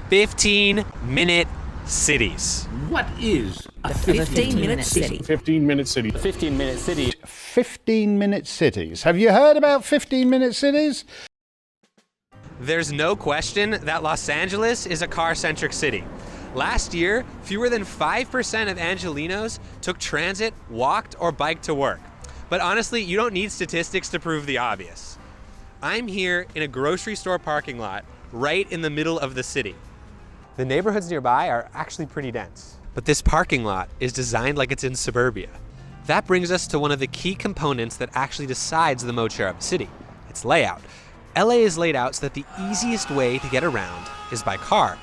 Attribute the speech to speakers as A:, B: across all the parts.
A: 15-minute cities.
B: What is a
C: 15-minute city?
B: 15-minute city.
D: 15-minute city.
E: 15-minute cities. Have you heard about 15-minute cities?
A: There's no question that Los Angeles is a car-centric city. Last year, fewer than 5% of Angelinos took transit, walked, or biked to work. But honestly, you don't need statistics to prove the obvious. I'm here in a grocery store parking lot right in the middle of the city. The neighborhoods nearby are actually pretty dense. But this parking lot is designed like it's in suburbia. That brings us to one of the key components that actually decides the mode share of a city, its layout. LA is laid out so that the easiest way to get around is by car.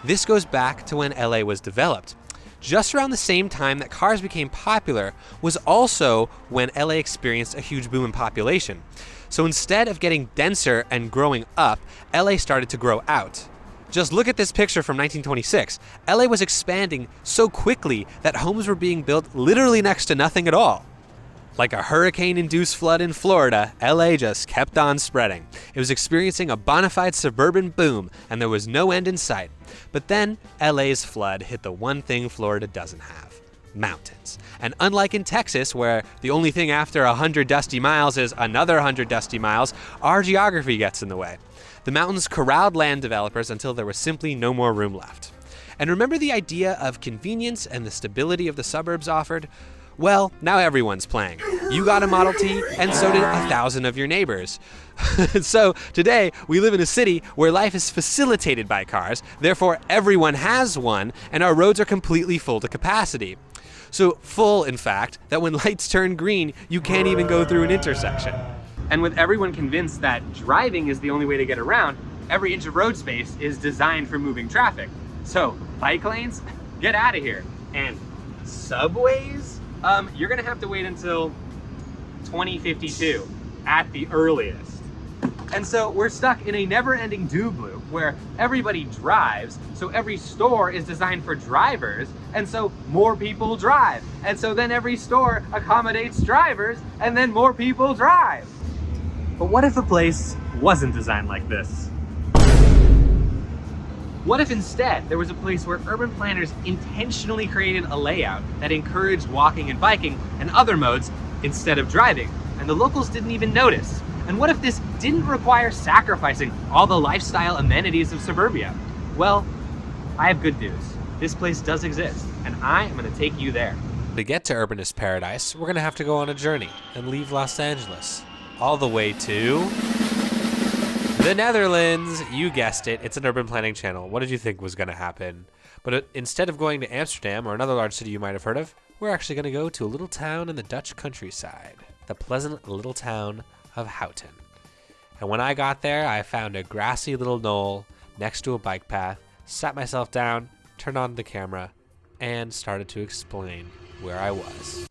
A: This goes back to when LA was developed. Just around the same time that cars became popular was also when LA experienced a huge boom in population. So instead of getting denser and growing up, LA started to grow out. Just look at this picture from 1926. LA was expanding so quickly that homes were being built literally next to nothing at all. Like a hurricane-induced flood in Florida, LA just kept on spreading. It was experiencing a bona fide suburban boom, and there was no end in sight. But then, LA's flood hit the one thing Florida doesn't have: mountains. And unlike in Texas, where the only thing after 100 dusty miles is another 100 dusty miles, our geography gets in the way. The mountains corralled land developers until there was simply no more room left. And remember the idea of convenience and the stability of the suburbs offered? Well, now everyone's playing. You got a Model T, and so did 1,000 of your neighbors. So today, we live in a city where life is facilitated by cars, therefore everyone has one, and our roads are completely full to capacity. So full, in fact, that when lights turn green, you can't even go through an intersection. And with everyone convinced that driving is the only way to get around, every inch of road space is designed for moving traffic. So bike lanes, get out of here. And subways? You're gonna have to wait until 2052 at the earliest. And so we're stuck in a never-ending doom loop where everybody drives, so every store is designed for drivers, and so more people drive. And so then every store accommodates drivers, and then more people drive. But what if a place wasn't designed like this? What if instead there was a place where urban planners intentionally created a layout that encouraged walking and biking and other modes instead of driving, and the locals didn't even notice? And what if this didn't require sacrificing all the lifestyle amenities of suburbia? Well, I have good news. This place does exist, and I am going to take you there. To get to Urbanist Paradise, we're going to have to go on a journey and leave Los Angeles, all the way to the Netherlands. You guessed it, it's an urban planning channel. What did you think was going to happen? But instead of going to Amsterdam or another large city you might have heard of, we're actually going to go to a little town in the Dutch countryside, the pleasant little town of Houten. And when I got there, I found a grassy little knoll next to a bike path, sat myself down, turned on the camera, and started to explain where I was.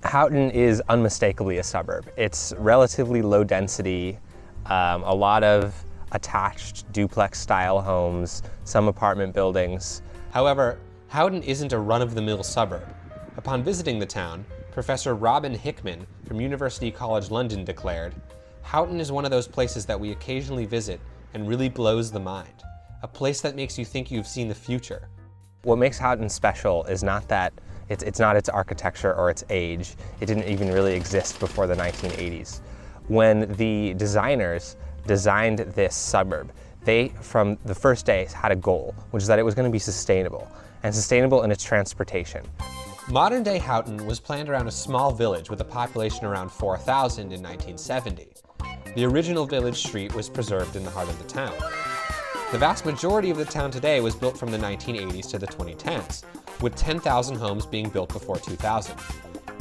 D: Houten is unmistakably a suburb. It's relatively low density, a lot of attached duplex-style homes, some apartment buildings.
A: However, Houten isn't a run-of-the-mill suburb. Upon visiting the town, Professor Robin Hickman from University College London declared, "Houten is one of those places that we occasionally visit and really blows the mind. A place that makes you think you've seen the future."
D: What makes Houten special is not that it's not its architecture or its age. It didn't even really exist before the 1980s. When the designers designed this suburb, they, from the first day, had a goal, which is that it was going to be sustainable, and sustainable in its transportation.
A: Modern-day Houten was planned around a small village with a population around 4,000 in 1970. The original village street was preserved in the heart of the town. The vast majority of the town today was built from the 1980s to the 2010s, with 10,000 homes being built before 2000.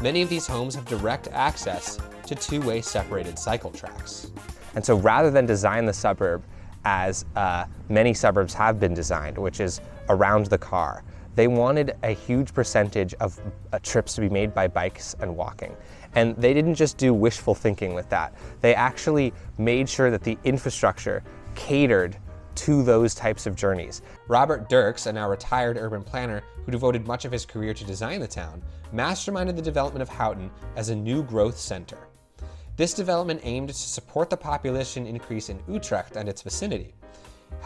A: Many of these homes have direct access to two-way separated cycle tracks.
D: And so rather than design the suburb as many suburbs have been designed, which is around the car, they wanted a huge percentage of trips to be made by bikes and walking. And they didn't just do wishful thinking with that. They actually made sure that the infrastructure catered to those types of journeys.
A: Robert Dirks, a now retired urban planner who devoted much of his career to design the town, masterminded the development of Houten as a new growth center. This development aimed to support the population increase in Utrecht and its vicinity.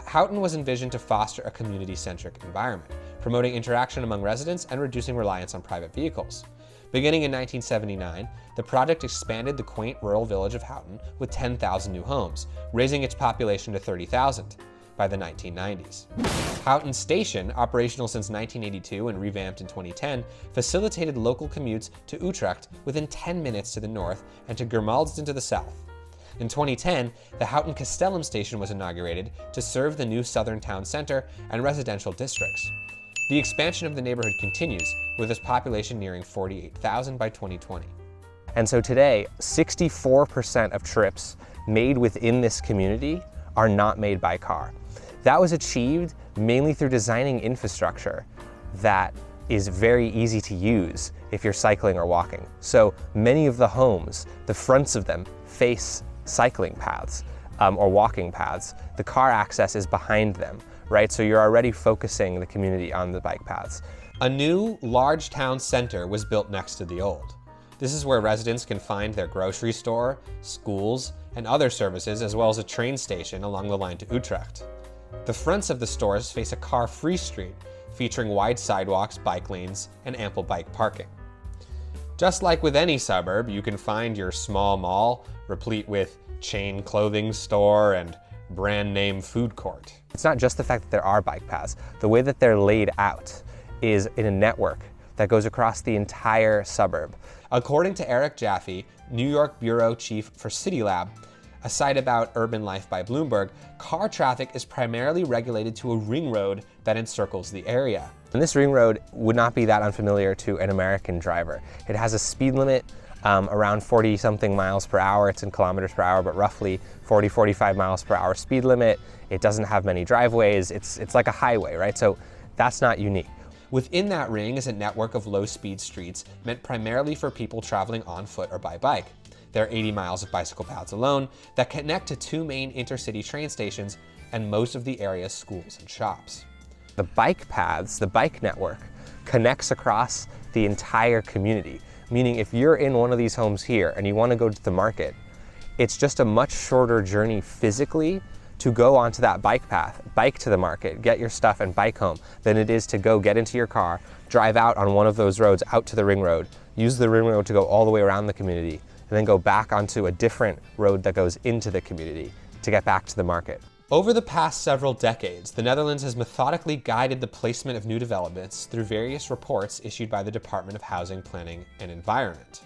A: Houghton was envisioned to foster a community-centric environment, promoting interaction among residents and reducing reliance on private vehicles. Beginning in 1979, the project expanded the quaint rural village of Houghton with 10,000 new homes, raising its population to 30,000 by the 1990s. Houghton Station, operational since 1982 and revamped in 2010, facilitated local commutes to Utrecht within 10 minutes to the north and to Germaldsen to the south. In 2010, the Houghton Castellum station was inaugurated to serve the new southern town center and residential districts. The expansion of the neighborhood continues, with its population nearing 48,000 by 2020.
D: And so today, 64% of trips made within this community are not made by car. That was achieved mainly through designing infrastructure that is very easy to use if you're cycling or walking. So many of the homes, the fronts of them face cycling paths or walking paths. The car access is behind them, right? So you're already focusing the community on the bike paths.
A: A new, large town center was built next to the old. This is where residents can find their grocery store, schools, and other services, as well as a train station along the line to Utrecht. The fronts of the stores face a car-free street, featuring wide sidewalks, bike lanes, and ample bike parking. Just like with any suburb, you can find your small mall, replete with chain clothing store and brand name food court.
D: It's not just the fact that there are bike paths. The way that they're laid out is in a network that goes across the entire suburb.
A: According to Eric Jaffe, New York Bureau Chief for CityLab, a site about urban life by Bloomberg, car traffic is primarily regulated to a ring road that encircles the area.
D: And this ring road would not be that unfamiliar to an American driver. It has a speed limit around 40-something miles per hour. It's in kilometers per hour, but roughly 40-45 miles per hour speed limit. It doesn't have many driveways. It's like a highway, right? So that's not unique.
A: Within that ring is a network of low-speed streets meant primarily for people traveling on foot or by bike. There are 80 miles of bicycle paths alone that connect to two main intercity train stations and most of the area's schools and shops.
D: The bike paths, the bike network, connects across the entire community, meaning if you're in one of these homes here and you want to go to the market, it's just a much shorter journey physically to go onto that bike path, bike to the market, get your stuff and bike home, than it is to go get into your car, drive out on one of those roads out to the ring road, use the ring road to go all the way around the community, and then go back onto a different road that goes into the community to get back to the market.
A: Over the past several decades, the Netherlands has methodically guided the placement of new developments through various reports issued by the Department of Housing, Planning, and Environment.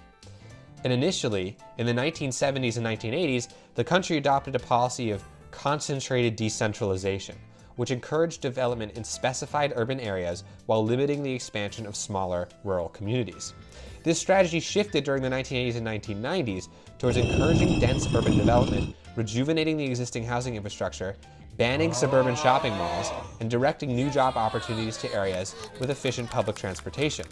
A: And initially, in the 1970s and 1980s, the country adopted a policy of concentrated decentralization, which encouraged development in specified urban areas while limiting the expansion of smaller rural communities. This strategy shifted during the 1980s and 1990s towards encouraging dense urban development, rejuvenating the existing housing infrastructure, banning suburban shopping malls, and directing new job opportunities to areas with efficient public transportation.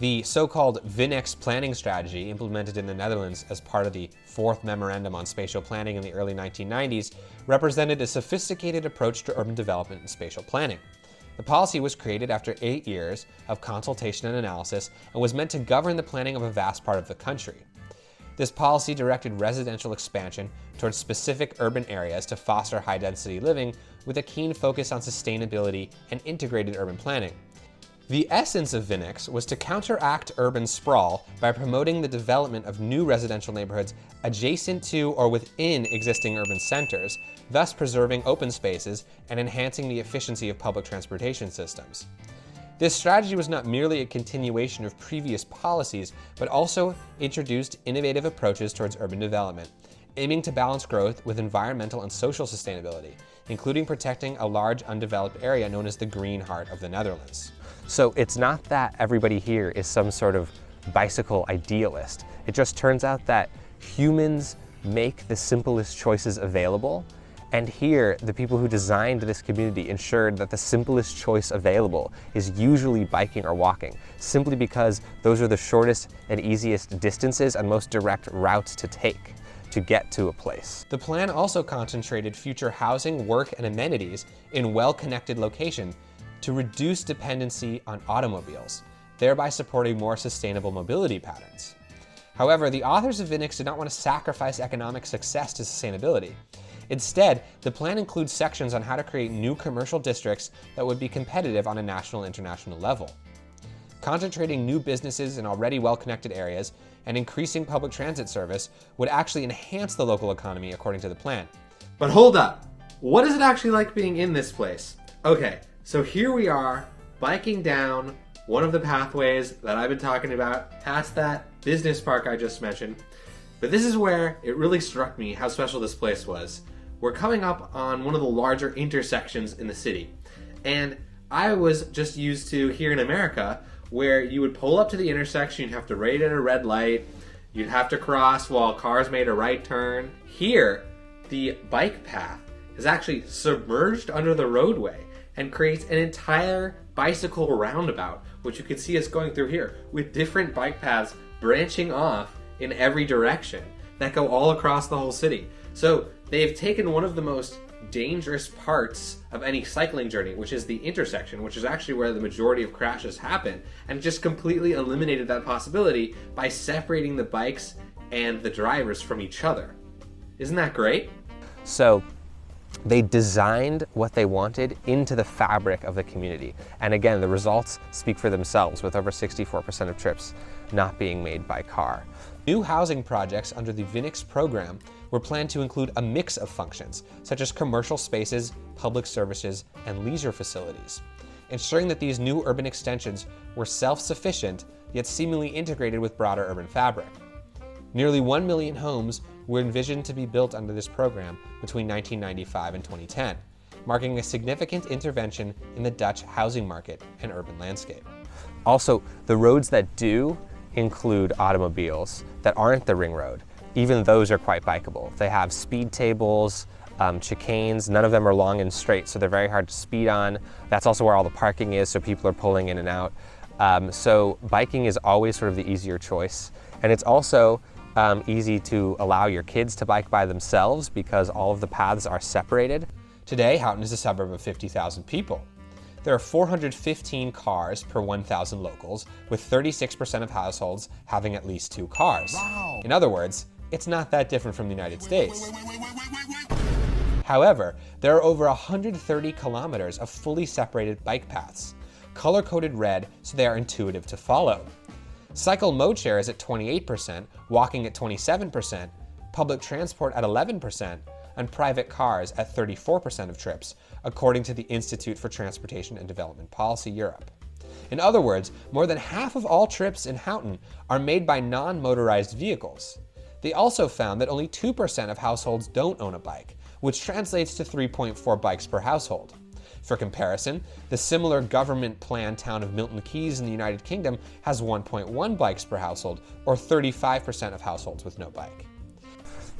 A: The so-called Vinex planning strategy, implemented in the Netherlands as part of the Fourth Memorandum on Spatial Planning in the early 1990s, represented a sophisticated approach to urban development and spatial planning. The policy was created after 8 years of consultation and analysis and was meant to govern the planning of a vast part of the country. This policy directed residential expansion towards specific urban areas to foster high-density living with a keen focus on sustainability and integrated urban planning. The essence of Vinex was to counteract urban sprawl by promoting the development of new residential neighborhoods adjacent to or within existing urban centers, thus preserving open spaces and enhancing the efficiency of public transportation systems. This strategy was not merely a continuation of previous policies, but also introduced innovative approaches towards urban development, aiming to balance growth with environmental and social sustainability, including protecting a large undeveloped area known as the Green Heart of the Netherlands.
D: So it's not that everybody here is some sort of bicycle idealist. It just turns out that humans make the simplest choices available. And here, the people who designed this community ensured that the simplest choice available is usually biking or walking, simply because those are the shortest and easiest distances and most direct routes to take to get to a place.
A: The plan also concentrated future housing, work, and amenities in well-connected locations to reduce dependency on automobiles, thereby supporting more sustainable mobility patterns. However, the authors of Vinex did not want to sacrifice economic success to sustainability. Instead, the plan includes sections on how to create new commercial districts that would be competitive on a national and international level. Concentrating new businesses in already well-connected areas and increasing public transit service would actually enhance the local economy according to the plan. But hold up, what is it actually like being in this place? Okay, so here we are, biking down one of the pathways that I've been talking about, past that business park I just mentioned. But this is where it really struck me how special this place was. We're coming up on one of the larger intersections in the city. And I was just used to here in America, where you would pull up to the intersection, you'd have to wait at a red light, you'd have to cross while cars made a right turn. Here, the bike path is actually submerged under the roadway and creates an entire bicycle roundabout, which you can see us going through here, with different bike paths branching off in every direction that go all across the whole city. So they've taken one of the most dangerous parts of any cycling journey, which is the intersection, which is actually where the majority of crashes happen, and just completely eliminated that possibility by separating the bikes and the drivers from each other. Isn't that great?
D: So they designed what they wanted into the fabric of the community. And again, the results speak for themselves, with over 64% of trips not being made by car. New housing projects under the Vinix program were planned to include a mix of functions, such as commercial spaces, public services, and leisure facilities, ensuring that these new urban extensions were self-sufficient, yet seemingly integrated with broader urban fabric. Nearly 1 million homes were envisioned to be built under this program between 1995 and 2010, marking a significant intervention in the Dutch housing market and urban landscape. Also, the roads that do include automobiles that aren't the ring road, even those are quite bikeable. They have speed tables, chicanes, none of them are long and straight, so they're very hard to speed on. That's also where all the parking is, so people are pulling in and out. So biking is always sort of the easier choice. And it's also easy to allow your kids to bike by themselves because all of the paths are separated.
A: Today, Houghton is a suburb of 50,000 people. There are 415 cars per 1,000 locals, with 36% of households having at least 2 cars. Wow. In other words, it's not that different from the United States. However, there are over 130 kilometers of fully separated bike paths, color-coded red so they are intuitive to follow. Cycle mode share is at 28%, walking at 27%, public transport at 11%, and private cars at 34% of trips, according to the Institute for Transportation and Development Policy Europe. In other words, more than half of all trips in Houghton are made by non-motorized vehicles. They also found that only 2% of households don't own a bike, which translates to 3.4 bikes per household. For comparison, the similar government-planned town of Milton Keynes in the United Kingdom has 1.1 bikes per household, or 35% of households with no bike.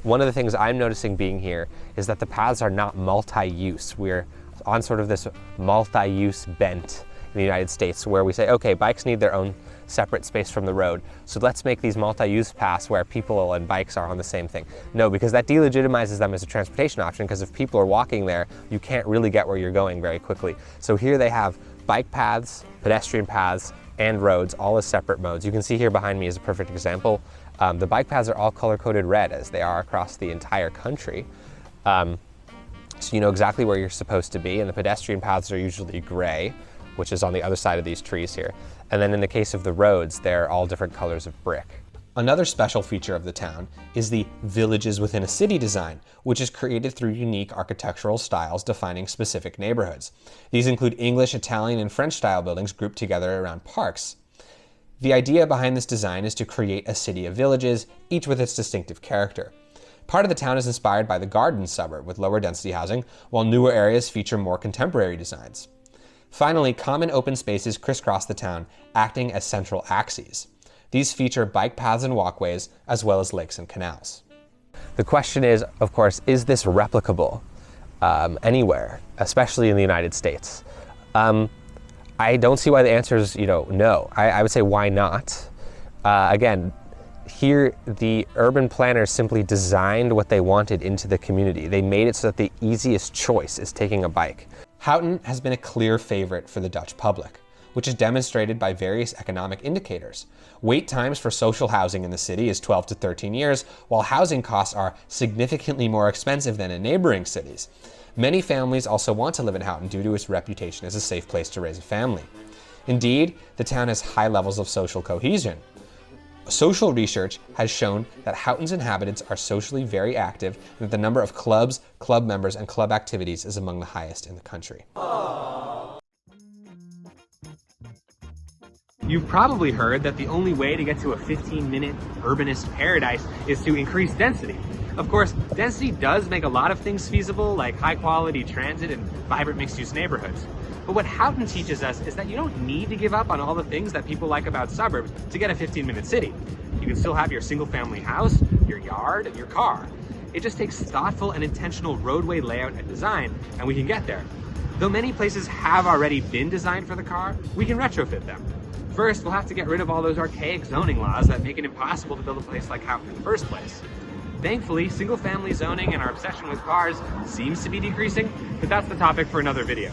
D: One of the things I'm noticing being here is that the paths are not multi-use. We're on sort of this multi-use bent in the United States where we say, okay, bikes need their own separate space from the road, so let's make these multi-use paths where people and bikes are on the same thing. No, because that delegitimizes them as a transportation option, because if people are walking there, you can't really get where you're going very quickly. So here they have bike paths, pedestrian paths, and roads, all as separate modes. You can see here behind me is a perfect example. The bike paths are all color-coded red, as they are across the entire country. So you know exactly where you're supposed to be, and the pedestrian paths are usually gray, which is on the other side of these trees here. And then in the case of the roads, they're all different colors of brick.
A: Another special feature of the town is the villages within a city design, which is created through unique architectural styles defining specific neighborhoods. These include English, Italian, and French style buildings grouped together around parks. The idea behind this design is to create a city of villages, each with its distinctive character. Part of the town is inspired by the Garden suburb with lower density housing, while newer areas feature more contemporary designs. Finally, common open spaces crisscross the town, acting as central axes. These feature bike paths and walkways, as well as lakes and canals.
D: The question is, of course, is this replicable anywhere, especially in the United States? I don't see why the answer is, no. I would say, why not? Again, here the urban planners simply designed what they wanted into the community. They made it so that the easiest choice is taking a bike.
A: Houghton has been a clear favorite for the Dutch public. which is demonstrated by various economic indicators. Wait times for social housing in the city is 12 to 13 years, while housing costs are significantly more expensive than in neighboring cities. Many families also want to live in Houghton due to its reputation as a safe place to raise a family. Indeed, the town has high levels of social cohesion. Social research has shown that Houghton's inhabitants are socially very active and that the number of clubs, club members, and club activities is among the highest in the country.
C: You've probably heard that the only way to get to a 15-minute urbanist paradise is to increase density. Of course, density does make a lot of things feasible, like high-quality transit and vibrant mixed-use neighborhoods. But what Houghton teaches us is that you don't need to give up on all the things that people like about suburbs to get a 15-minute city. You can still have your single-family house, your yard, and your car. It just takes thoughtful and intentional roadway layout and design, and we can get there. Though many places have already been designed for the car, we can retrofit them. First, we'll have to get rid of all those archaic zoning laws that make it impossible to build a place like Houghton in the first place. Thankfully, single-family zoning and our obsession with cars seems to be decreasing, but that's the topic for another video.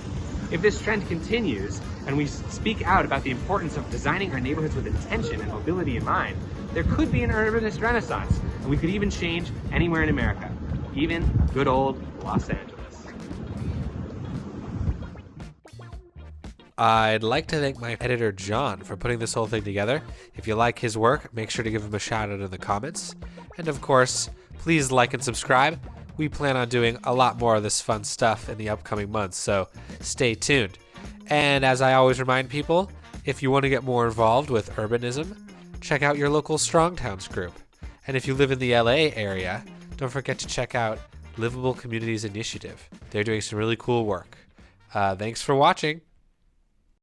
C: If this trend continues, and we speak out about the importance of designing our neighborhoods with intention and mobility in mind, there could be an urbanist renaissance, and we could even change anywhere in America, even good old Los Angeles.
A: I'd like to thank my editor, John, for putting this whole thing together. If you like his work, make sure to give him a shout out in the comments. And of course, please like and subscribe. We plan on doing a lot more of this fun stuff in the upcoming months, so stay tuned. And as I always remind people, if you want to get more involved with urbanism, check out your local Strong Towns group. And if you live in the LA area, don't forget to check out Livable Communities Initiative. They're doing some really cool work. Thanks for watching.